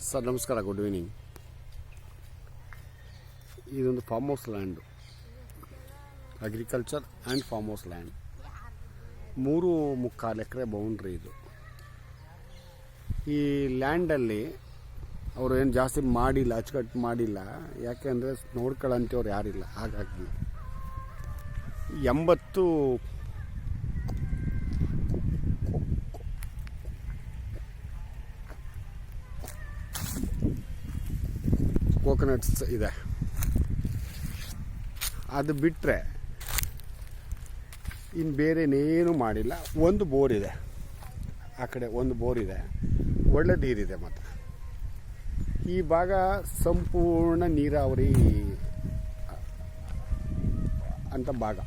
Sir ನಮಸ್ಕಾರ, good evening. ಇದೊಂದು farm house land, agriculture and farm house land. 3.25 acre boundary ಇದು. ಈ ಲ್ಯಾಂಡಲ್ಲಿ ಅವರು ಏನು ಜಾಸ್ತಿ ಮಾಡಿಲ್ಲ, ಅಚ್ಚುಕಟ್ಟು ಮಾಡಿಲ್ಲ. ಯಾಕೆ ಅಂದರೆ ನೋಡ್ಕೊಳ್ಳೋಂಥವ್ರು ಯಾರಿಲ್ಲ. ಹಾಗಾಗಿ 80 ಕೋಕೋನಟ್ಸ್ ಇದೆ. ಅದು ಬಿಟ್ಟರೆ ಇನ್ನು ಬೇರೆನೇನು ಮಾಡಿಲ್ಲ. ಒಂದು ಬೋರ್ ಇದೆ, ಆ ಕಡೆ ಒಂದು ಬೋರ್ ಇದೆ, ಒಳ್ಳೆ ನೀರಿದೆ. ಮತ್ತು ಈ ಭಾಗ ಸಂಪೂರ್ಣ ನೀರಾವರಿ ಅಂತ ಭಾಗ.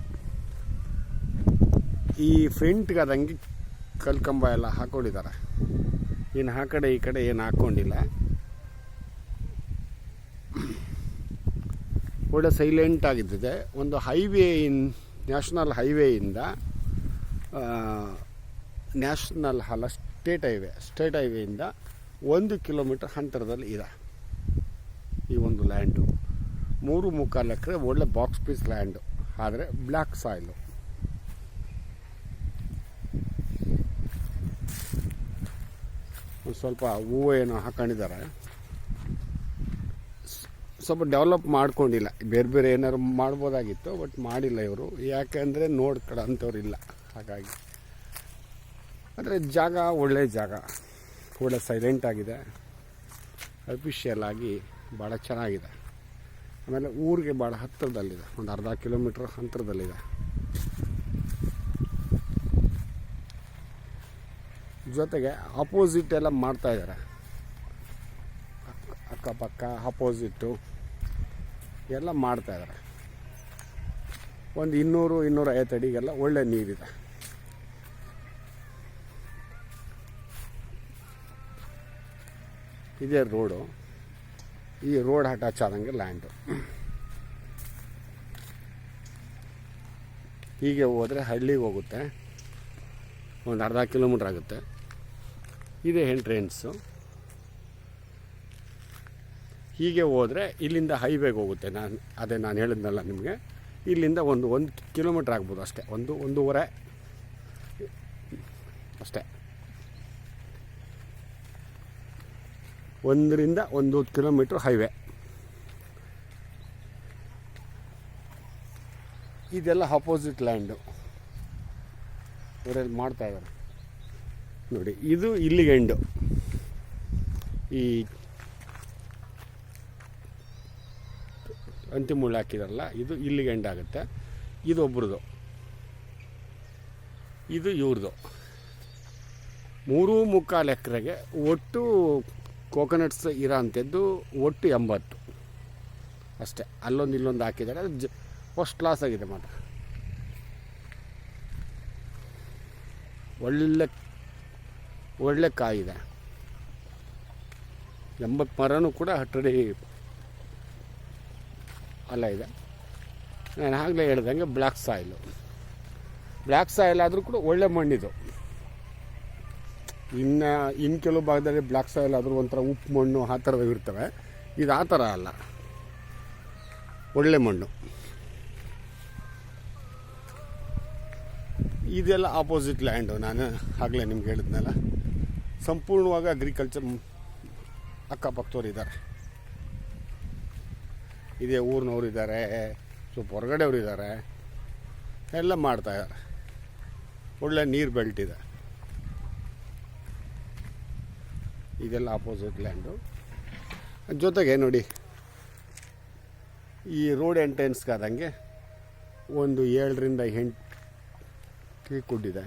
ಈ ಫ್ರಂಟ್ಗೆ ಅದಂಗೆ ಕಲ್ಕಂಬ ಎಲ್ಲ ಹಾಕ್ಕೊಂಡಿದ್ದಾರೆ. ಇನ್ನು ಆ ಕಡೆ ಈ ಕಡೆ ಏನು ಹಾಕ್ಕೊಂಡಿಲ್ಲ. ಒಳ್ಳೆ ಸೈಲೆಂಟ್ ಆಗಿದ್ದಿದೆ. ಒಂದು ನ್ಯಾಷನಲ್ ಹೈವೇಯಿಂದ ಸ್ಟೇಟ್ ಹೈವೇಯಿಂದ 1 ಕಿಲೋಮೀಟರ್ ಅಂತರದಲ್ಲಿ ಇದೆ ಈ ಒಂದು ಲ್ಯಾಂಡು. 3.25 ಎಕರೆ ಒಳ್ಳೆ ಬಾಕ್ಸ್ ಪೀಸ್ ಲ್ಯಾಂಡು, ಆದರೆ ಬ್ಲ್ಯಾಕ್ ಸಾಯಿಲು. ಸ್ವಲ್ಪ ಹೂವು ಏನೋ ಹಾಕೊಂಡಿದ್ದಾರೆ. ಸ್ವಲ್ಪ ಡೆವಲಪ್ ಮಾಡ್ಕೊಂಡಿಲ್ಲ. ಬೇರೆ ಏನಾದ್ರು ಮಾಡ್ಬೋದಾಗಿತ್ತು, ಬಟ್ ಮಾಡಿಲ್ಲ ಇವರು. ಯಾಕೆಂದರೆ ನೋಡ್ಕೊಳ್ಳೋಂಥವ್ರಿಲ್ಲ. ಹಾಗಾಗಿ ಆದರೆ ಜಾಗ ಒಳ್ಳೆಯ ಜಾಗ, ಒಳ್ಳೆ ಸೈಲೆಂಟ್ ಆಗಿದೆ, ಅಫಿಷಿಯಲ್ ಆಗಿ ಭಾಳ ಚೆನ್ನಾಗಿದೆ. ಆಮೇಲೆ ಊರಿಗೆ ಭಾಳ ಹತ್ತಿರದಲ್ಲಿದೆ, ಒಂದು ಅರ್ಧ ಕಿಲೋಮೀಟ್ರ್ ಅಂತರದಲ್ಲಿದೆ. ಜೊತೆಗೆ ಆಪೋಸಿಟ್ ಎಲ್ಲ ಮಾಡ್ತಾಯಿದ್ದಾರೆ, ಅಕ್ಕಪಕ್ಕ ಆಪೋಸಿಟ್ಟು ಎಲ್ಲ ಮಾಡ್ತಾಯಿದ್ದಾರೆ. ಒಂದು 200-250 ಅಡಿಗೆಲ್ಲ ಒಳ್ಳೆ ನೀರಿದೆ. ಇದೇ ರೋಡು. ಈ ರೋಡ್ ಅಟ್ಯಾಚ್ ಆದಂಗೆ ಲ್ಯಾಂಡು. ಹೀಗೆ ಹೋದರೆ ಹಳ್ಳಿಗೆ ಹೋಗುತ್ತೆ, ಒಂದು ಅರ್ಧ ಕಿಲೋಮೀಟ್ರ್ ಆಗುತ್ತೆ. ಇದೇ ಎಂಟ್ರೆನ್ಸು. ಹೀಗೆ ಹೋದರೆ ಇಲ್ಲಿಂದ ಹೈವೇಗೆ ಹೋಗುತ್ತೆ. ನಾನು ಹೇಳಿದ್ನಲ್ಲ ನಿಮಗೆ, ಇಲ್ಲಿಂದ ಒಂದು ಕಿಲೋಮೀಟ್ರ್ ಆಗ್ಬೋದು ಅಷ್ಟೇ, ಒಂದೂವರೆ ಅಷ್ಟೇ. 1 ಕಿಲೋಮೀಟ್ರ್ ಹೈವೇ. ಇದೆಲ್ಲ ಅಪೋಸಿಟ್ ಲ್ಯಾಂಡು ಇವರೆಲ್ಲಿ ಮಾಡ್ತಾಯಿದ್ದಾರೆ ನೋಡಿ. ಇದು ಇಲ್ಲಿಗೆ ಎಂಡು. ಈ ಅಂತಿಮ ಮುಳ್ಳು ಹಾಕಿದಾರಲ್ಲ, ಇದು ಇಲ್ಲಿಗೆ ಎಂಡ್ ಆಗುತ್ತೆ. ಇದು ಒಬ್ರದ್ದು, ಇದು ಇವ್ರದ್ದು. 3.25 ಎಕರೆಗೆ ಒಟ್ಟು ಕೋಕೋನಟ್ಸ್ ಇರೋ ಅಂಥದ್ದು ಒಟ್ಟು 80 ಅಷ್ಟೇ. ಅಲ್ಲೊಂದು ಇಲ್ಲೊಂದು ಹಾಕಿದ್ದಾರೆ. ಅದು ಫಸ್ಟ್ ಕ್ಲಾಸ್ ಆಗಿದೆ. ಮಾತ್ರ ಒಳ್ಳೆ ಕಾಯಿದೆ. 80 ಮರನೂ ಕೂಡ ಹಟ್ಟಡಿ ಅಲ್ಲ ಇದೆ. ನಾನು ಆಗಲೇ ಹೇಳ್ದಂಗೆ ಬ್ಲ್ಯಾಕ್ ಸಾಯಿಲ್ ಆದರೂ ಕೂಡ ಒಳ್ಳೆ ಮಣ್ಣಿದು. ಇನ್ನು ಕೆಲವು ಭಾಗದಲ್ಲಿ ಬ್ಲ್ಯಾಕ್ ಸಾಯಿಲ್ ಆದರೂ ಒಂಥರ ಉಪ್ಪು ಮಣ್ಣು ಆ ಥರದ್ದು ಇರ್ತವೆ. ಇದು ಆ ಥರ ಅಲ್ಲ, ಒಳ್ಳೆ ಮಣ್ಣು. ಇದೆಲ್ಲ ಆಪೋಸಿಟ್ ಲ್ಯಾಂಡು. ನಾನು ಆಗಲೇ ನಿಮ್ಗೆ ಹೇಳಿದ್ನಲ್ಲ, ಸಂಪೂರ್ಣವಾಗಿ ಅಗ್ರಿಕಲ್ಚರ್ ಅಕ್ಕಪಕ್ಕದವ್ರು ಇದ್ದಾರೆ. ಇದೇ ಊರಿನವ್ರು ಇದ್ದಾರೆ, ಸ್ವಲ್ಪ ಹೊರಗಡೆಯವರು ಇದ್ದಾರೆ, ಎಲ್ಲ ಮಾಡ್ತಾಯಿದ್ದಾರೆ. ಒಳ್ಳೆ ನೀರು ಬೆಲ್ಟ್ ಇದೆ. ಇದೆಲ್ಲ ಆಪೋಸಿಟ್ ಲ್ಯಾಂಡು. ಜೊತೆಗೆ ನೋಡಿ, ಈ ರೋಡ್ ಎಂಟ್ರೆನ್ಸ್ಗೆ ಆದಂಗೆ ಒಂದು 7-8 ಕುಡ್ಡಿದೆ.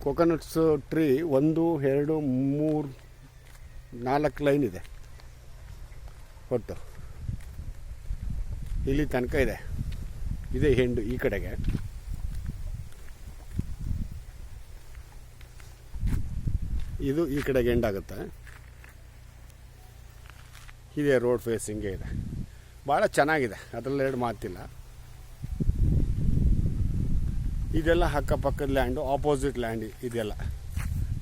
ಕೋಕೋನಟ್ಸ್ ಟ್ರೀ 1, 2, 3, 4 ಲೈನ್ ಇದೆ ಒಟ್ಟು. ಇಲ್ಲಿ ತನಕ ಇದೆ. ಇದೇ ಹೆಂಡು ಈ ಕಡೆಗೆ. ಇದು ಈ ಕಡೆಗೆ ಎಂಡ್ ಆಗುತ್ತೆ. ಇದೇ ರೋಡ್ ಫೇಸಿಂಗೇ ಇದೆ. ಭಾಳ ಚೆನ್ನಾಗಿದೆ, ಅದರಲ್ಲಿ ಎರಡು ಮಾತಿಲ್ಲ. ಇದೆಲ್ಲ ಅಕ್ಕಪಕ್ಕದ ಲ್ಯಾಂಡು, ಆಪೋಸಿಟ್ ಲ್ಯಾಂಡ್ ಇದೆಲ್ಲ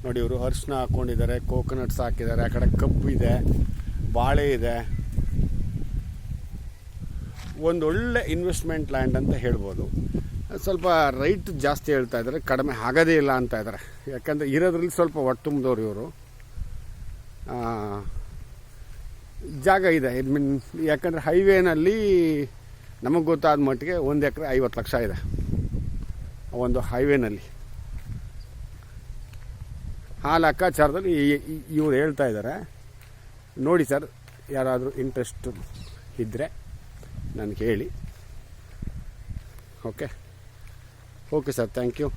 ನೋಡಿ. ಇವರು ಅರಿಶಿನ ಹಾಕ್ಕೊಂಡಿದ್ದಾರೆ, ಕೋಕೋನಟ್ಸ್ ಹಾಕಿದ್ದಾರೆ, ಆ ಕಡೆ ಕಬ್ಬು ಇದೆ, ಬಾಳೆ ಇದೆ. ಒಂದೊಳ್ಳೆ ಇನ್ವೆಸ್ಟ್ಮೆಂಟ್ ಲ್ಯಾಂಡ್ ಅಂತ ಹೇಳ್ಬೋದು. ಸ್ವಲ್ಪ ರೈಟ್ ಜಾಸ್ತಿ ಹೇಳ್ತಾ ಇದ್ದಾರೆ, ಕಡಿಮೆ ಆಗೋದೇ ಇಲ್ಲ ಅಂತ ಇದ್ದಾರೆ. ಯಾಕಂದರೆ ಇರೋದ್ರಲ್ಲಿ ಸ್ವಲ್ಪ ಹೊಟ್ಟೆ ತುಂಬಿದವ್ರು ಇವರು. ಜಾಗ ಇದೆ, ಯಾಕಂದರೆ ಹೈವೇನಲ್ಲಿ ನಮಗೆ ಗೊತ್ತಾದ ಮಟ್ಟಿಗೆ 1 ಎಕರೆ 50 ಲಕ್ಷ ಇದೆ ಒಂದು ಹೈವೇನಲ್ಲಿ. ಆ ಲೆಕ್ಕಾಚಾರದಲ್ಲಿ ಇವ್ರು ಹೇಳ್ತಾ ಇದ್ದಾರೆ. ನೋಡಿ ಸರ್, ಯಾರಾದರೂ ಇಂಟ್ರೆಸ್ಟ್ ಇದ್ದರೆ ನನಗೆ ಹೇಳಿ. Okay sir, thank you.